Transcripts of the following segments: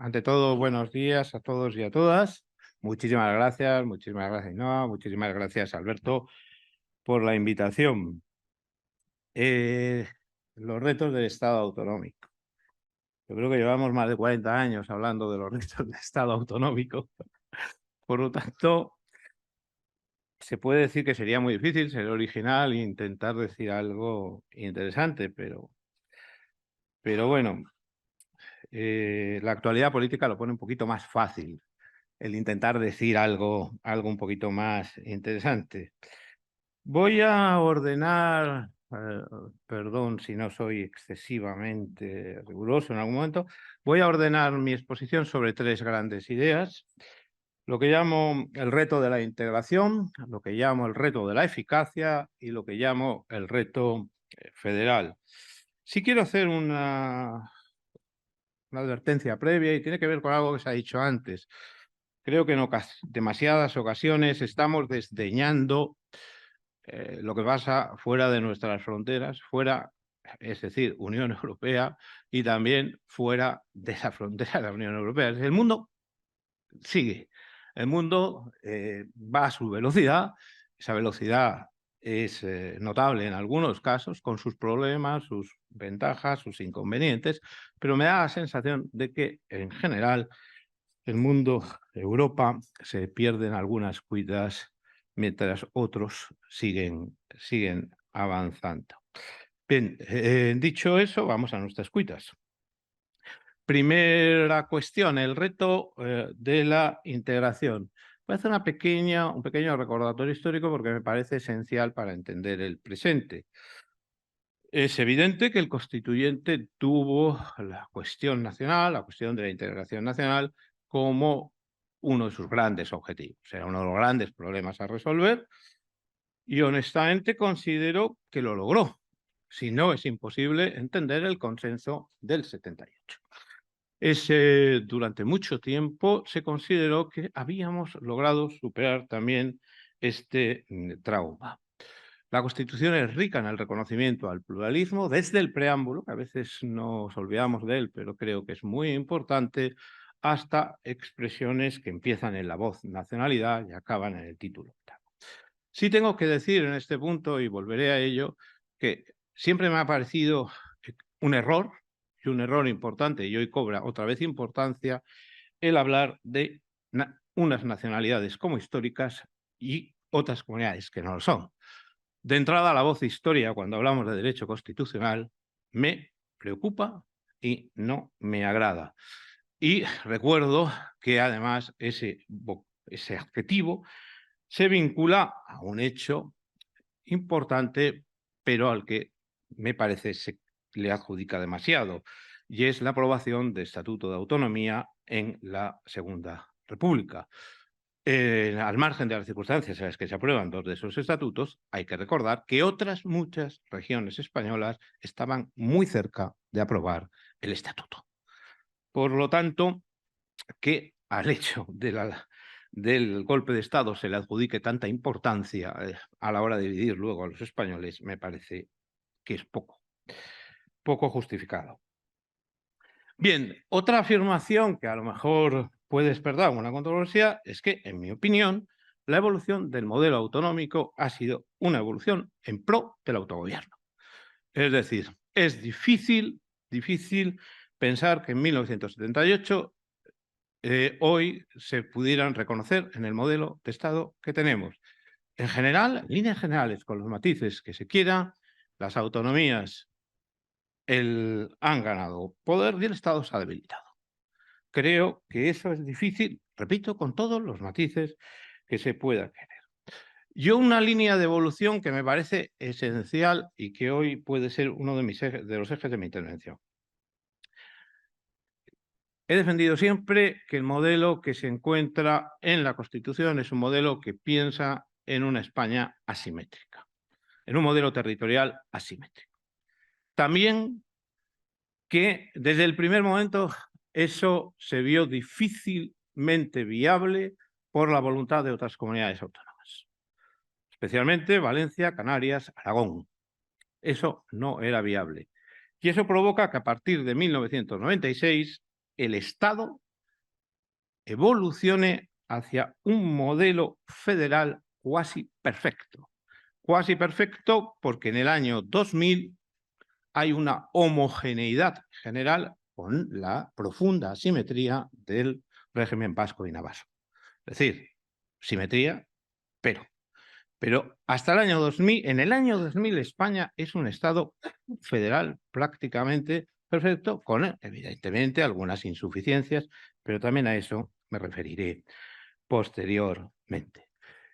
ante todo, buenos días a todos y a todas. Muchísimas gracias, Ainhoa, muchísimas gracias, Alberto, por la invitación. Los retos del Estado autonómico. Yo creo que llevamos más de 40 años hablando de los retos del Estado autonómico. Por lo tanto, se puede decir que sería muy difícil ser original e intentar decir algo interesante, pero bueno, la actualidad política lo pone un poquito más fácil, el intentar decir algo un poquito más interesante. Voy a ordenar, perdón si no soy excesivamente riguroso en algún momento, voy a ordenar mi exposición sobre tres grandes ideas: lo que llamo el reto de la integración, lo que llamo el reto de la eficacia y lo que llamo el reto federal. Sí quiero hacer una advertencia previa y tiene que ver con algo que se ha dicho antes. Creo que en demasiadas ocasiones estamos desdeñando lo que pasa fuera de nuestras fronteras, es decir, Unión Europea, y también fuera de la frontera de la Unión Europea. El mundo sigue, el mundo va a su velocidad, esa velocidad es notable en algunos casos, con sus problemas, sus ventajas, sus inconvenientes, pero me da la sensación de que en general el mundo, Europa, se pierden algunas cuitas mientras otros siguen avanzando. Bien, dicho eso, vamos a nuestras cuitas. Primera cuestión, el reto de la integración. Voy a hacer un pequeño recordatorio histórico porque me parece esencial para entender el presente. Es evidente que el constituyente tuvo la cuestión nacional, la cuestión de la integración nacional, como uno de sus grandes objetivos. Era uno de los grandes problemas a resolver y honestamente considero que lo logró. Si no, es imposible entender el consenso del 78. Durante mucho tiempo se consideró que habíamos logrado superar también este trauma. La Constitución es rica en el reconocimiento al pluralismo desde el preámbulo, que a veces nos olvidamos de él, pero creo que es muy importante, hasta expresiones que empiezan en la voz nacionalidad y acaban en el título. Sí tengo que decir en este punto, y volveré a ello, que siempre me ha parecido un error, y un error importante, y hoy cobra otra vez importancia, el hablar de unas nacionalidades como históricas y otras comunidades que no lo son. De entrada, la voz de historia, cuando hablamos de derecho constitucional, me preocupa y no me agrada. Y recuerdo que además ese adjetivo se vincula a un hecho importante, pero al que me parece se le adjudica demasiado, y es la aprobación del Estatuto de Autonomía en la Segunda República. Al margen de las circunstancias en las que se aprueban dos de esos estatutos, hay que recordar que otras muchas regiones españolas estaban muy cerca de aprobar el estatuto. Por lo tanto, que al hecho del golpe de Estado se le adjudique tanta importancia a la hora de dividir luego a los españoles, me parece que es poco justificado. Bien, otra afirmación que a lo mejor puede despertar una controversia es que, en mi opinión, la evolución del modelo autonómico ha sido una evolución en pro del autogobierno. Es decir, es difícil pensar que en 1978 hoy se pudieran reconocer en el modelo de Estado que tenemos. En general, en líneas generales, con los matices que se quieran, las autonomías han ganado poder y el Estado se ha debilitado. Creo que eso es difícil, repito, con todos los matices que se pueda querer. Yo una línea de evolución que me parece esencial y que hoy puede ser uno de los ejes de mi intervención. He defendido siempre que el modelo que se encuentra en la Constitución es un modelo que piensa en una España asimétrica, en un modelo territorial asimétrico. También que desde el primer momento eso se vio difícilmente viable por la voluntad de otras comunidades autónomas, especialmente Valencia, Canarias, Aragón. Eso no era viable. Y eso provoca que a partir de 1996 el Estado evolucione hacia un modelo federal cuasi perfecto. Cuasi perfecto porque en el año 2000 hay una homogeneidad general con la profunda asimetría del régimen vasco y navarro. Es decir, simetría, pero hasta el año 2000, en el año 2000 España es un Estado federal prácticamente perfecto, con evidentemente algunas insuficiencias, pero también a eso me referiré posteriormente.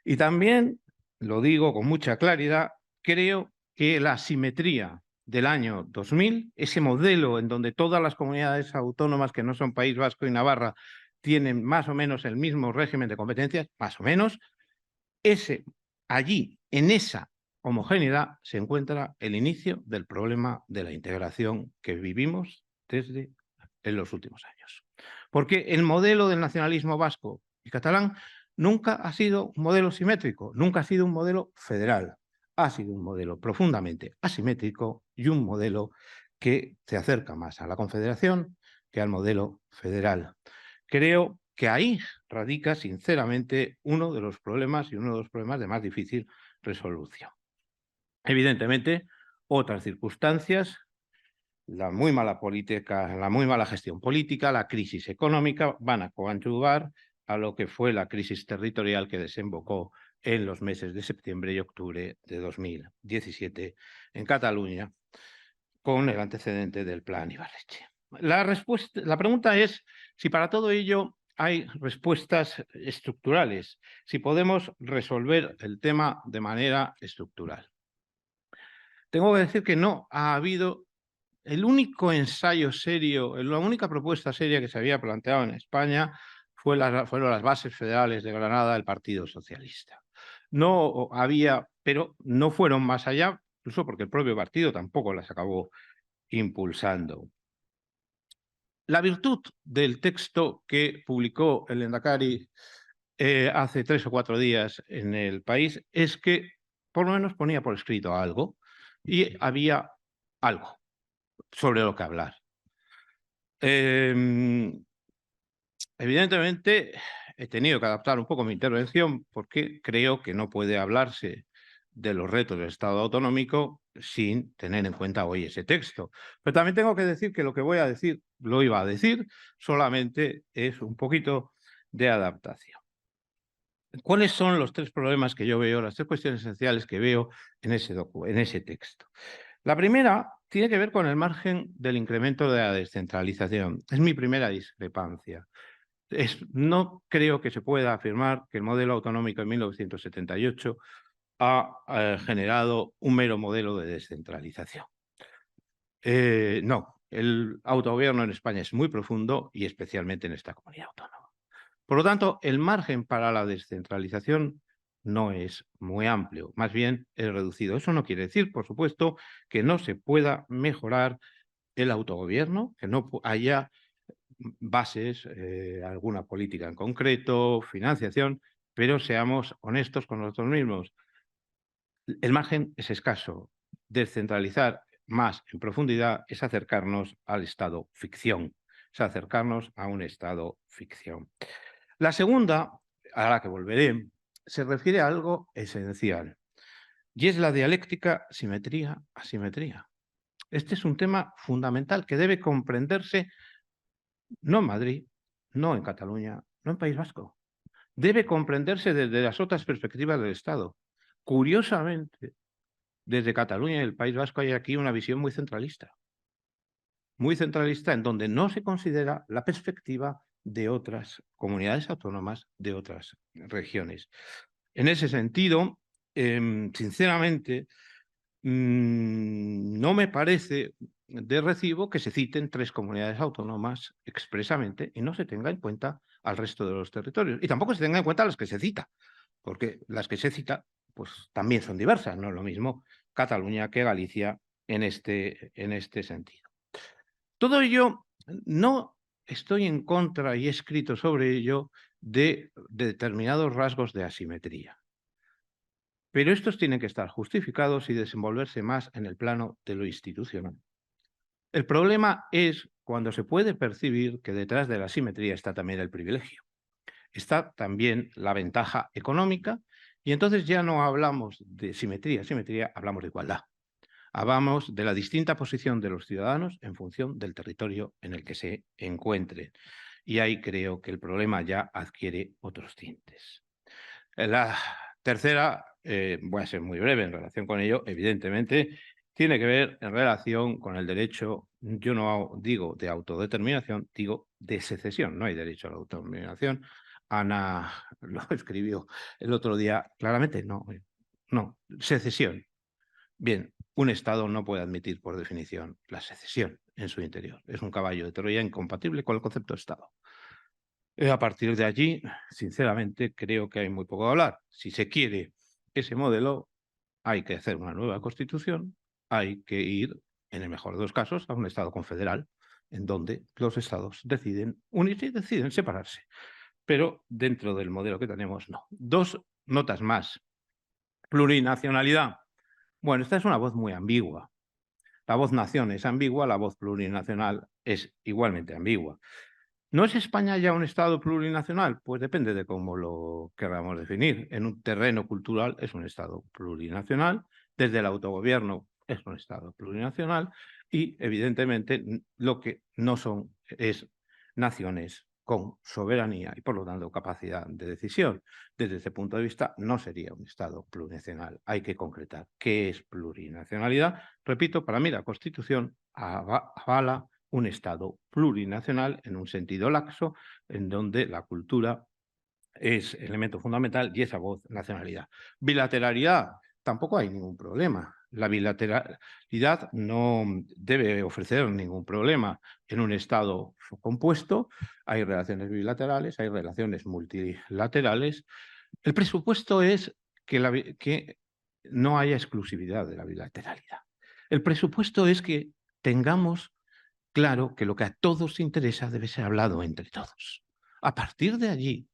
Y también, lo digo con mucha claridad, creo que la simetría del año 2000, ese modelo en donde todas las comunidades autónomas que no son País Vasco y Navarra tienen más o menos el mismo régimen de competencias, más o menos, allí, en esa homogeneidad, se encuentra el inicio del problema de la integración que vivimos desde en los últimos años. Porque el modelo del nacionalismo vasco y catalán nunca ha sido un modelo simétrico, nunca ha sido un modelo federal. Ha sido un modelo profundamente asimétrico y un modelo que se acerca más a la confederación que al modelo federal. Creo que ahí radica, sinceramente, uno de los problemas y uno de los problemas de más difícil resolución. Evidentemente, otras circunstancias, la muy mala política, la muy mala gestión política, la crisis económica, van a coadyuvar a lo que fue la crisis territorial que desembocó en los meses de septiembre y octubre de 2017 en Cataluña, con el antecedente del Plan Ibarretxe. La pregunta es si para todo ello hay respuestas estructurales, si podemos resolver el tema de manera estructural. Tengo que decir que no ha habido el único ensayo serio, la única propuesta seria que se había planteado en España fueron las bases federales de Granada del Partido Socialista. No había, pero no fueron más allá, incluso porque el propio partido tampoco las acabó impulsando. La virtud del texto que publicó el Lehendakari hace 3 o 4 días en El País es que por lo menos ponía por escrito algo y había algo sobre lo que hablar. Evidentemente, he tenido que adaptar un poco mi intervención porque creo que no puede hablarse de los retos del Estado autonómico sin tener en cuenta hoy ese texto. Pero también tengo que decir que lo que voy a decir, lo iba a decir, solamente es un poquito de adaptación. ¿Cuáles son los 3 problemas que yo veo, las 3 cuestiones esenciales que veo en ese texto? La primera tiene que ver con el margen del incremento de la descentralización. Es mi primera discrepancia. No creo que se pueda afirmar que el modelo autonómico en 1978 ha generado un mero modelo de descentralización. No, el autogobierno en España es muy profundo y especialmente en esta comunidad autónoma. Por lo tanto, el margen para la descentralización no es muy amplio, más bien es reducido. Eso no quiere decir, por supuesto, que no se pueda mejorar el autogobierno, que no haya bases, alguna política en concreto, financiación, pero seamos honestos con nosotros mismos. El margen es escaso. Descentralizar más en profundidad es acercarnos al estado ficción, es acercarnos a un estado ficción. La segunda, a la que volveré, se refiere a algo esencial, y es la dialéctica simetría-asimetría. Este es un tema fundamental que debe comprenderse no en Madrid, no en Cataluña, no en País Vasco. Debe comprenderse desde las otras perspectivas del Estado. Curiosamente, desde Cataluña y el País Vasco hay aquí una visión muy centralista en donde no se considera la perspectiva de otras comunidades autónomas, de otras regiones. En ese sentido, sinceramente, no me parece de recibo que se citen 3 comunidades autónomas expresamente y no se tenga en cuenta al resto de los territorios. Y tampoco se tenga en cuenta las que se cita, porque las que se cita pues, también son diversas, no es lo mismo Cataluña que Galicia en este sentido. Todo ello, no estoy en contra, y he escrito sobre ello, de determinados rasgos de asimetría. Pero estos tienen que estar justificados y desenvolverse más en el plano de lo institucional. El problema es cuando se puede percibir que detrás de la asimetría está también el privilegio. está también la ventaja económica, y entonces ya no hablamos de simetría, hablamos de igualdad. Hablamos de la distinta posición de los ciudadanos en función del territorio en el que se encuentren. Y ahí creo que el problema ya adquiere otros tintes. La tercera, voy a ser muy breve en relación con ello, evidentemente, tiene que ver en relación con el derecho, yo no digo de autodeterminación, digo de secesión, no hay derecho a la autodeterminación. Ana lo escribió el otro día claramente, no, secesión. Bien, un Estado no puede admitir por definición la secesión en su interior. Es un caballo de Troya incompatible con el concepto de Estado. A partir de allí, sinceramente, creo que hay muy poco a hablar. Si se quiere ese modelo, hay que hacer una nueva constitución, hay que ir, en el mejor de los casos, a un Estado confederal, en donde los Estados deciden unirse y deciden separarse. Pero dentro del modelo que tenemos, no. Dos notas más. Plurinacionalidad. Bueno, esta es una voz muy ambigua. La voz nación es ambigua, la voz plurinacional es igualmente ambigua. ¿No es España ya un Estado plurinacional? Pues depende de cómo lo queramos definir. En un terreno cultural es un Estado plurinacional, desde el autogobierno es un Estado plurinacional y, evidentemente, lo que no son es naciones con soberanía y, por lo tanto, capacidad de decisión. Desde ese punto de vista, no sería un Estado plurinacional. Hay que concretar qué es plurinacionalidad. Repito, para mí la Constitución avala un Estado plurinacional en un sentido laxo, en donde la cultura es elemento fundamental y esa voz nacionalidad. Bilateralidad, tampoco hay ningún problema. La bilateralidad no debe ofrecer ningún problema. En un Estado compuesto hay relaciones bilaterales, hay relaciones multilaterales. El presupuesto es que no haya exclusividad de la bilateralidad. El presupuesto es que tengamos claro que lo que a todos interesa debe ser hablado entre todos. A partir de allí,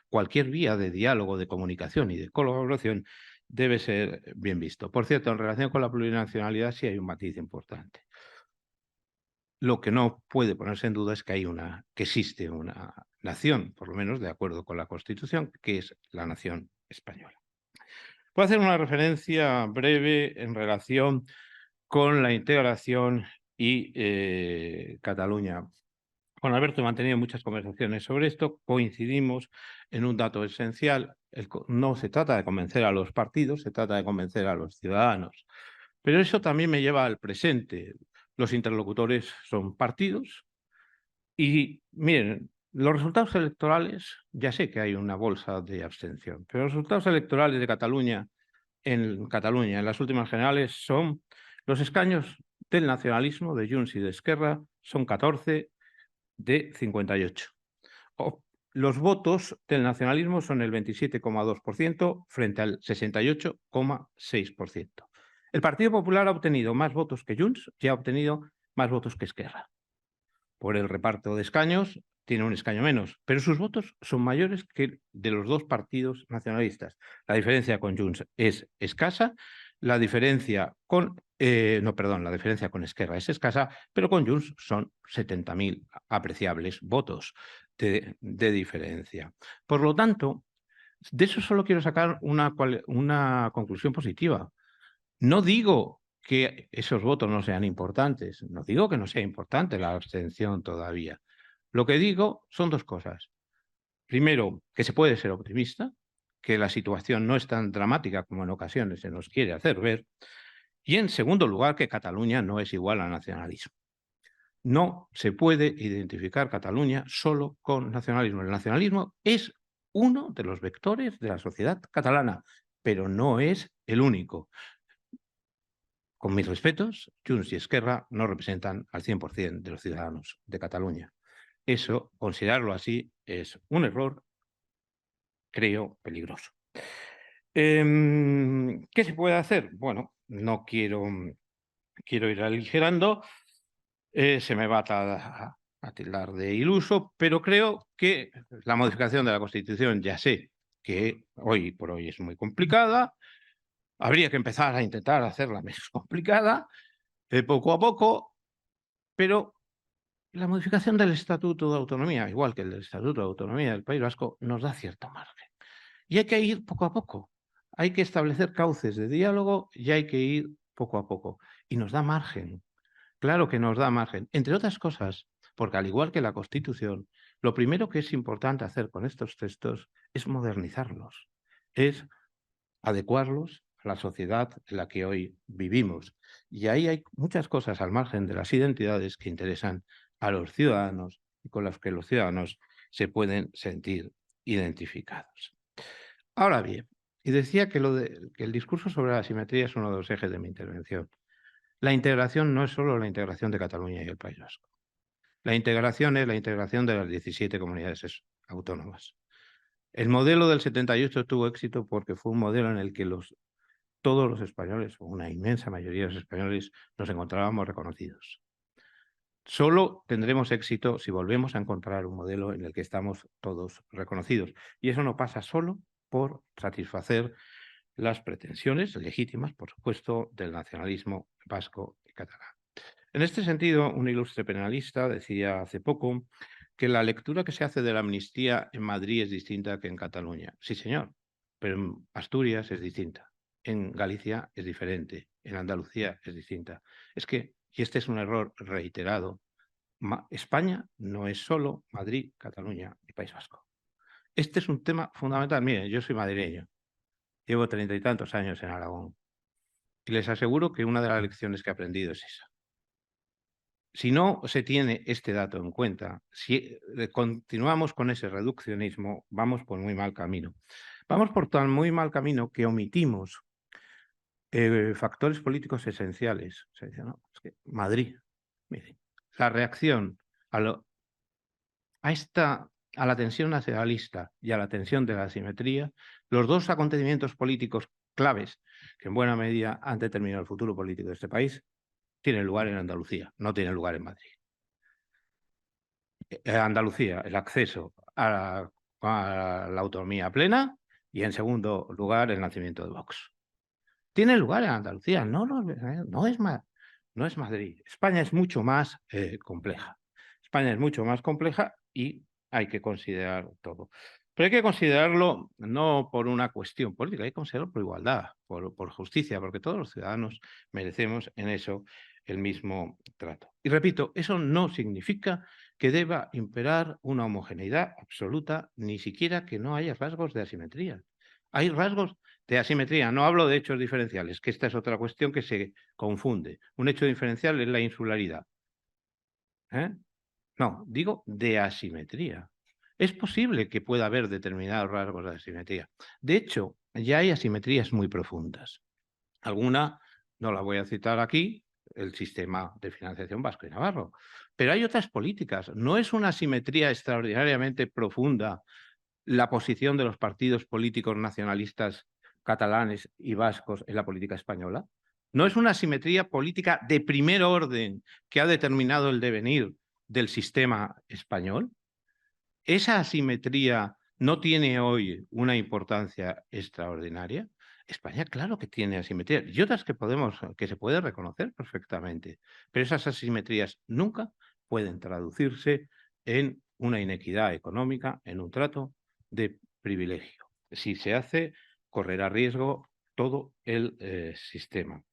cualquier vía de diálogo, de comunicación y de colaboración debe ser bien visto. Por cierto, en relación con la plurinacionalidad sí hay un matiz importante. Lo que no puede ponerse en duda es que existe una nación, por lo menos de acuerdo con la Constitución, que es la nación española. Puedo hacer una referencia breve en relación con la integración y Cataluña. Con Alberto he mantenido muchas conversaciones sobre esto, coincidimos en un dato esencial. No se trata de convencer a los partidos, se trata de convencer a los ciudadanos. Pero eso también me lleva al presente. Los interlocutores son partidos y, miren, los resultados electorales, ya sé que hay una bolsa de abstención, pero los resultados electorales de Cataluña en las últimas generales son los escaños del nacionalismo, de Junts y de Esquerra, son 14 de 58. Los votos del nacionalismo son el 27,2% frente al 68,6%. El Partido Popular ha obtenido más votos que Junts y ha obtenido más votos que Esquerra. Por el reparto de escaños, tiene un escaño menos, pero sus votos son mayores que de los dos partidos nacionalistas. La diferencia con Junts es escasa, la diferencia con Esquerra es escasa, pero con Junts son 70.000 apreciables votos de diferencia. Por lo tanto, de eso solo quiero sacar una conclusión positiva. No digo que esos votos no sean importantes, no digo que no sea importante la abstención todavía. Lo que digo son dos cosas. Primero, que se puede ser optimista, que la situación no es tan dramática como en ocasiones se nos quiere hacer ver. Y en segundo lugar, que Cataluña no es igual al nacionalismo. No se puede identificar Cataluña solo con nacionalismo. El nacionalismo es uno de los vectores de la sociedad catalana, pero no es el único. Con mis respetos, Junts y Esquerra no representan al 100% de los ciudadanos de Cataluña. Eso, considerarlo así, es un error, creo, peligroso. ¿Qué se puede hacer? Bueno, no quiero ir aligerando, se me va a tildar de iluso, pero creo que la modificación de la Constitución, ya sé que hoy por hoy es muy complicada, habría que empezar a intentar hacerla menos complicada, poco a poco, pero La modificación del Estatuto de Autonomía, igual que el del Estatuto de Autonomía del País Vasco, nos da cierto margen. Y hay que ir poco a poco. Hay que establecer cauces de diálogo y hay que ir poco a poco. Y nos da margen. Claro que nos da margen. Entre otras cosas, porque al igual que la Constitución, lo primero que es importante hacer con estos textos es modernizarlos, es adecuarlos a la sociedad en la que hoy vivimos. Y ahí hay muchas cosas al margen de las identidades que interesan a los ciudadanos y con las que los ciudadanos se pueden sentir identificados. Ahora bien, y decía que, que el discurso sobre la asimetría es uno de los ejes de mi intervención. La integración no es solo la integración de Cataluña y el País Vasco. La integración es la integración de las 17 comunidades autónomas. El modelo del 78 tuvo éxito porque fue un modelo en el que todos los españoles, o una inmensa mayoría de los españoles, nos encontrábamos reconocidos. Solo tendremos éxito si volvemos a encontrar un modelo en el que estamos todos reconocidos. Y eso no pasa solo por satisfacer las pretensiones legítimas, por supuesto, del nacionalismo vasco y catalán. En este sentido, un ilustre penalista decía hace poco que la lectura que se hace de la amnistía en Madrid es distinta que en Cataluña. Sí, señor, pero en Asturias es distinta, en Galicia es diferente, en Andalucía es distinta. Es que, y este es un error reiterado, España no es solo Madrid, Cataluña y País Vasco. Este es un tema fundamental. Miren, yo soy madrileño, llevo 30 y tantos años en Aragón y les aseguro que una de las lecciones que he aprendido es esa. Si no se tiene este dato en cuenta, si continuamos con ese reduccionismo, vamos por muy mal camino. Vamos por tan muy mal camino que omitimos factores políticos esenciales. Se dice, no, es que Madrid, mire, la reacción a, a la tensión nacionalista y a la tensión de la asimetría, los dos acontecimientos políticos claves que en buena medida han determinado el futuro político de este país, tienen lugar en Andalucía, no tienen lugar en Madrid. Andalucía, el acceso a la autonomía plena y, en segundo lugar, el nacimiento de Vox. Tiene lugar en Andalucía, no es Madrid. España es mucho más compleja. España es mucho más compleja y hay que considerar todo. Pero hay que considerarlo no por una cuestión política, hay que considerarlo por igualdad, por justicia, porque todos los ciudadanos merecemos en eso el mismo trato. Y repito, eso no significa que deba imperar una homogeneidad absoluta, ni siquiera que no haya rasgos de asimetría. Hay rasgos de asimetría, no hablo de hechos diferenciales, que esta es otra cuestión que se confunde. Un hecho diferencial es la insularidad. No, digo de asimetría. Es posible que pueda haber determinados rasgos de asimetría. De hecho, ya hay asimetrías muy profundas. Alguna, no la voy a citar aquí, el sistema de financiación vasco y navarro, pero hay otras políticas. No es una asimetría extraordinariamente profunda la posición de los partidos políticos nacionalistas catalanes y vascos en la política española. No es una asimetría política de primer orden que ha determinado el devenir del sistema español. Esa asimetría no tiene hoy una importancia extraordinaria. España, claro que tiene asimetrías y otras que se puede reconocer perfectamente, pero esas asimetrías nunca pueden traducirse en una inequidad económica, en un trato de privilegio. Si se hace, correrá riesgo todo el sistema.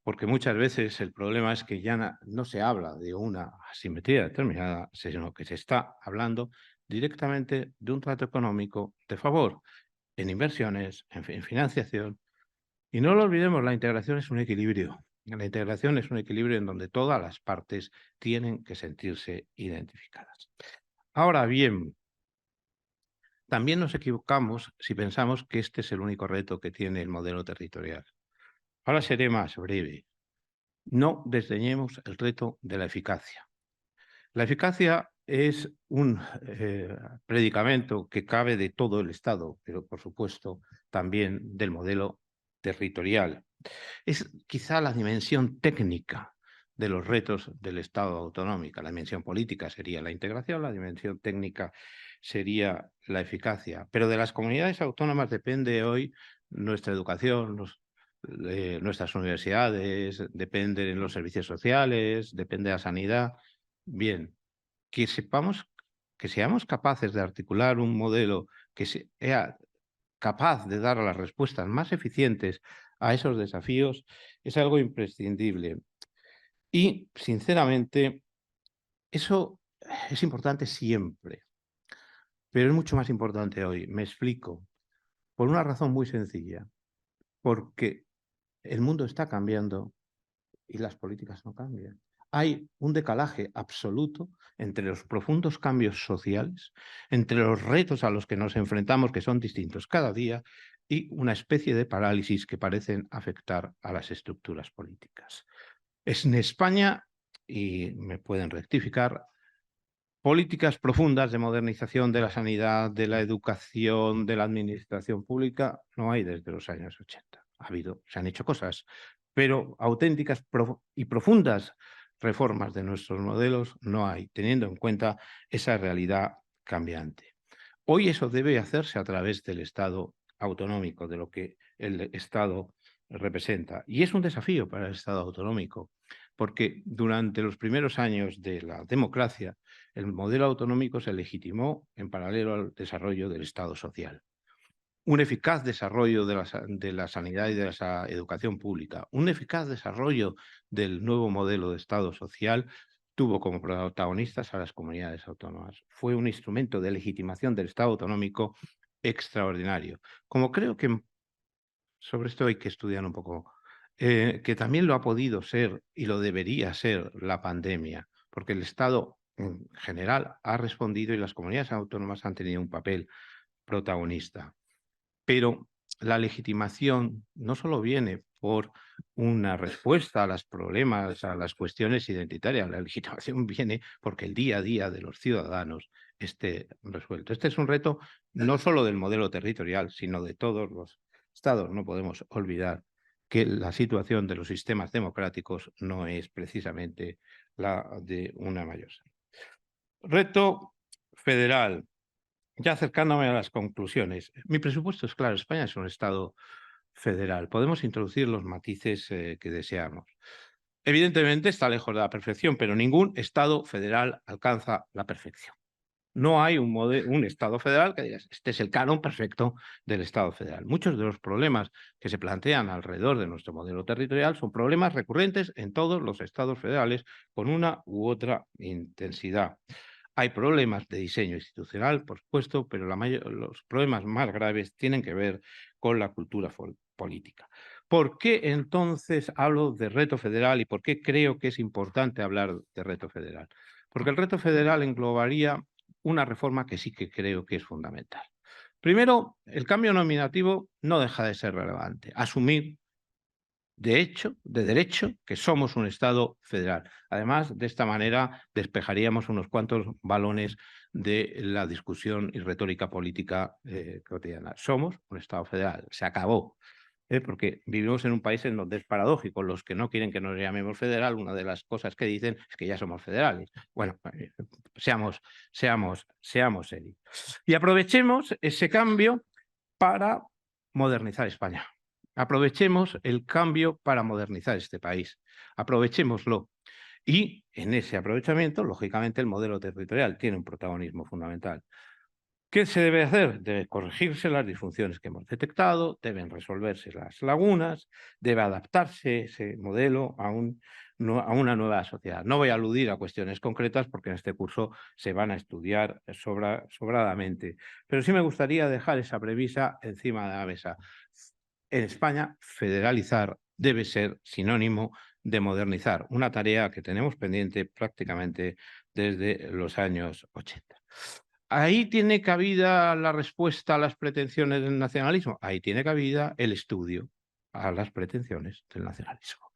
Porque muchas veces el problema es que ya no se habla de una asimetría determinada, sino que se está hablando directamente de un trato económico de favor en inversiones, en financiación. Y no lo olvidemos, la integración es un equilibrio. La integración es un equilibrio en donde todas las partes tienen que sentirse identificadas. Ahora bien, también nos equivocamos si pensamos que este es el único reto que tiene el modelo territorial. Ahora seré más breve. No desdeñemos el reto de la eficacia. La eficacia es un predicamento que cabe de todo el Estado, pero por supuesto también del modelo territorial. Es quizá la dimensión técnica de los retos del Estado autonómico. La dimensión política sería la integración, la dimensión técnica sería la eficacia. Pero de las comunidades autónomas depende hoy nuestra educación, nuestras universidades, dependen los servicios sociales, depende la sanidad. bien, que seamos capaces de articular un modelo que sea capaz de dar las respuestas más eficientes a esos desafíos es algo imprescindible. Y, sinceramente, eso es importante siempre, pero es mucho más importante hoy. Me explico. Por una razón muy sencilla, porque el mundo está cambiando y las políticas no cambian. Hay un decalaje absoluto entre los profundos cambios sociales, entre los retos a los que nos enfrentamos, que son distintos cada día, y una especie de parálisis que parecen afectar a las estructuras políticas. Es en España, y me pueden rectificar, políticas profundas de modernización de la sanidad, de la educación, de la administración pública, no hay desde los años 80. Se han hecho cosas, pero auténticas y profundas reformas de nuestros modelos no hay, teniendo en cuenta esa realidad cambiante. Hoy eso debe hacerse a través del Estado autonómico, de lo que el Estado representa. Y es un desafío para el Estado autonómico, porque durante los primeros años de la democracia, el modelo autonómico se legitimó en paralelo al desarrollo del Estado social. Un eficaz desarrollo de la sanidad y de la educación pública, un eficaz desarrollo del nuevo modelo de Estado social tuvo como protagonistas a las comunidades autónomas. Fue un instrumento de legitimación del Estado autonómico extraordinario. Como creo que sobre esto hay que estudiar un poco, que también lo ha podido ser y lo debería ser la pandemia, porque el Estado en general ha respondido y las comunidades autónomas han tenido un papel protagonista. Pero la legitimación no solo viene por una respuesta a los problemas, a las cuestiones identitarias, la legitimación viene porque el día a día de los ciudadanos esté resuelto. Este es un reto no solo del modelo territorial, sino de todos los estados. No podemos olvidar que la situación de los sistemas democráticos no es precisamente la de una mayor. Reto federal. Ya acercándome a las conclusiones, mi presupuesto es claro, España es un Estado federal, podemos introducir los matices que deseamos. Evidentemente está lejos de la perfección, pero ningún Estado federal alcanza la perfección. No hay un Estado federal que digas, este es el canon perfecto del Estado federal. Muchos de los problemas que se plantean alrededor de nuestro modelo territorial son problemas recurrentes en todos los Estados federales con una u otra intensidad. Hay problemas de diseño institucional, por supuesto, pero los problemas más graves tienen que ver con la cultura política. ¿Por qué entonces hablo de reto federal y por qué creo que es importante hablar de reto federal? Porque el reto federal englobaría una reforma que sí que creo que es fundamental. Primero, el cambio nominativo no deja de ser relevante. Asumir de hecho, de derecho, que somos un Estado federal. Además, de esta manera despejaríamos unos cuantos balones de la discusión y retórica política cotidiana. Somos un Estado federal, se acabó. Porque vivimos en un país en donde es paradójico. Los que no quieren que nos llamemos federal, una de las cosas que dicen es que ya somos federales. Bueno, seamos serios. Y aprovechemos ese cambio para modernizar España. Aprovechemos el cambio para modernizar este país. Aprovechémoslo. Y en ese aprovechamiento, lógicamente, el modelo territorial tiene un protagonismo fundamental. ¿Qué se debe hacer? Debe corregirse las disfunciones que hemos detectado, deben resolverse las lagunas, debe adaptarse ese modelo a una nueva sociedad. No voy a aludir a cuestiones concretas porque en este curso se van a estudiar sobradamente, pero sí me gustaría dejar esa premisa encima de la mesa. En España, federalizar debe ser sinónimo de modernizar, una tarea que tenemos pendiente prácticamente desde los años 80. ¿Ahí tiene cabida la respuesta a las pretensiones del nacionalismo? Ahí tiene cabida el estudio a las pretensiones del nacionalismo.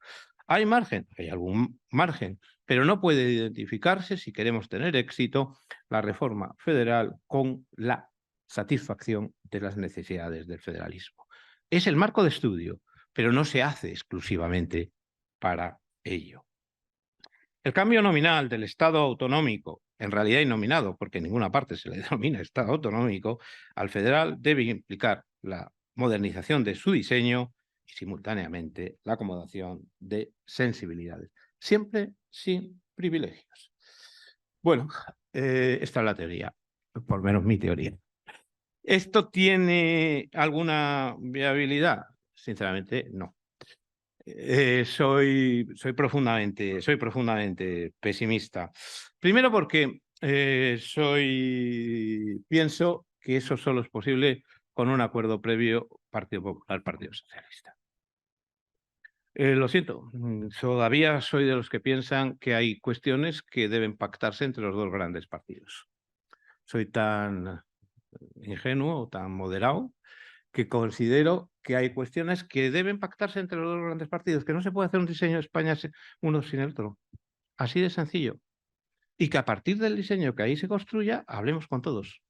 ¿Hay margen? Hay algún margen, pero no puede identificarse, si queremos tener éxito, la reforma federal con la satisfacción de las necesidades del federalismo. Es el marco de estudio, pero no se hace exclusivamente para ello. El cambio nominal del Estado autonómico, en realidad innominado, porque en ninguna parte se le denomina Estado autonómico, al federal debe implicar la modernización de su diseño y simultáneamente la acomodación de sensibilidades, siempre sin privilegios. Bueno, esta es la teoría, por lo menos mi teoría. ¿Esto tiene alguna viabilidad? Sinceramente, no. Soy profundamente pesimista. Primero porque pienso que eso solo es posible con un acuerdo previo Partido Popular, Partido Socialista. Lo siento, todavía soy de los que piensan que hay cuestiones que deben pactarse entre los dos grandes partidos. Soy tan ingenuo o tan moderado que considero que hay cuestiones que deben pactarse entre los dos grandes partidos, que no se puede hacer un diseño de España uno sin el otro. Así de sencillo. Y que a partir del diseño que ahí se construya, hablemos con todos.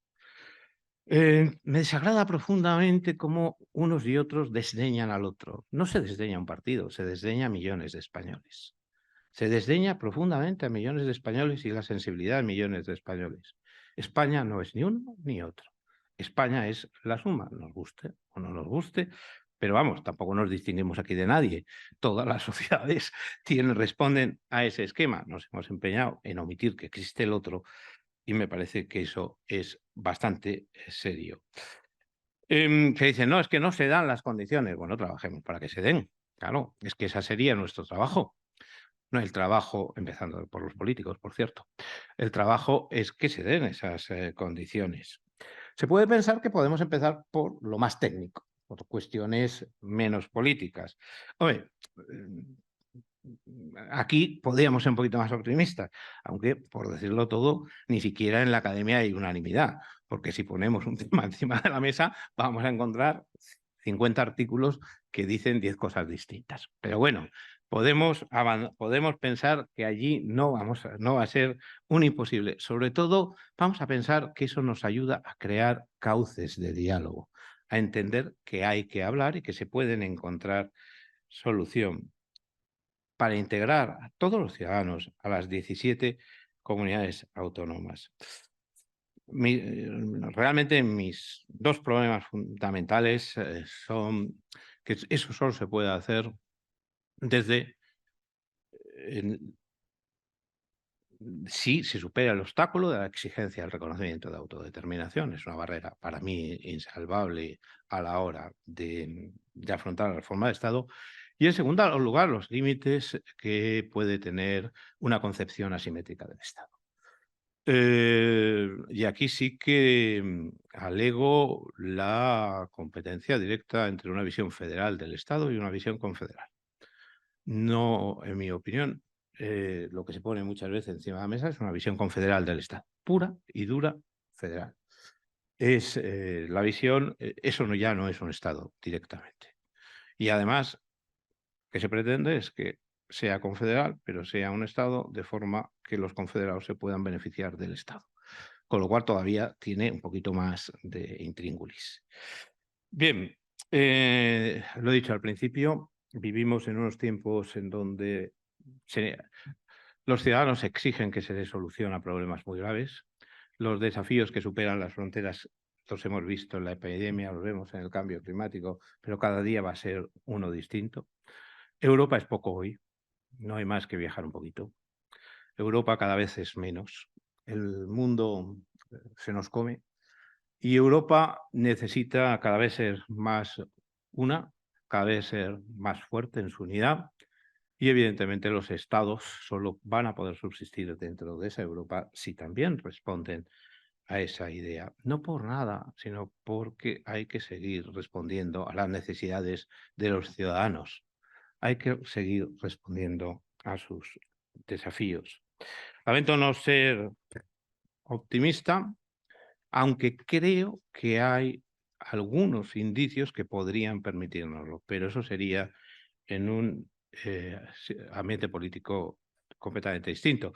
Me desagrada profundamente cómo unos y otros desdeñan al otro. No se desdeña un partido, se desdeña a millones de españoles. Se desdeña profundamente a millones de españoles y la sensibilidad de millones de españoles. España no es ni uno ni otro. España es la suma, nos guste o no nos guste, pero vamos, tampoco nos distinguimos aquí de nadie. Todas las sociedades responden a ese esquema. Nos hemos empeñado en omitir que existe el otro y me parece que eso es bastante serio. Que dicen, no, es que no se dan las condiciones. Bueno, trabajemos para que se den. Claro, es que ese sería nuestro trabajo. No, el trabajo, empezando por los políticos, por cierto, el trabajo es que se den esas condiciones. Se puede pensar que podemos empezar por lo más técnico, por cuestiones menos políticas. Hombre, aquí podríamos ser un poquito más optimistas, aunque, por decirlo todo, ni siquiera en la academia hay unanimidad, porque si ponemos un tema encima de la mesa, vamos a encontrar 50 artículos que dicen 10 cosas distintas. Pero bueno, podemos pensar que allí no va a ser un imposible. Sobre todo, vamos a pensar que eso nos ayuda a crear cauces de diálogo, a entender que hay que hablar y que se pueden encontrar solución para integrar a todos los ciudadanos a las 17 comunidades autónomas. Realmente mis dos problemas fundamentales son que eso solo se puede hacer desde si se supera el obstáculo de la exigencia del reconocimiento de autodeterminación. Es una barrera para mí insalvable a la hora de afrontar la reforma de Estado. Y en segundo lugar, los límites que puede tener una concepción asimétrica del Estado. Y aquí sí que alego la competencia directa entre una visión federal del Estado y una visión confederal. No, en mi opinión, lo que se pone muchas veces encima de la mesa es una visión confederal del Estado, pura y dura federal. Es la visión, eso ya no es un Estado directamente. Y además, que se pretende es que sea confederal, pero sea un Estado de forma que los confederados se puedan beneficiar del Estado. Con lo cual todavía tiene un poquito más de intríngulis. Bien, lo he dicho al principio, vivimos en unos tiempos en donde los ciudadanos exigen que se dé solución a problemas muy graves. Los desafíos que superan las fronteras los hemos visto en la epidemia, los vemos en el cambio climático, pero cada día va a ser uno distinto. Europa es poco hoy, no hay más que viajar un poquito. Europa cada vez es menos. El mundo se nos come y Europa necesita cada vez ser más cada vez ser más fuerte en su unidad. Y evidentemente los estados solo van a poder subsistir dentro de esa Europa si también responden a esa idea. No por nada, sino porque hay que seguir respondiendo a las necesidades de los ciudadanos. Hay que seguir respondiendo a sus desafíos. Lamento no ser optimista, aunque creo que hay algunos indicios que podrían permitírnoslo, pero eso sería en un ambiente político completamente distinto.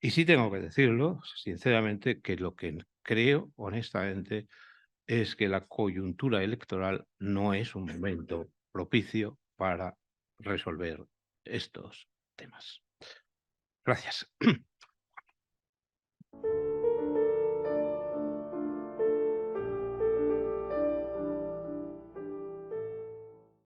Y sí tengo que decirlo, sinceramente, que lo que creo, honestamente, es que la coyuntura electoral no es un momento propicio para resolver estos temas. Gracias.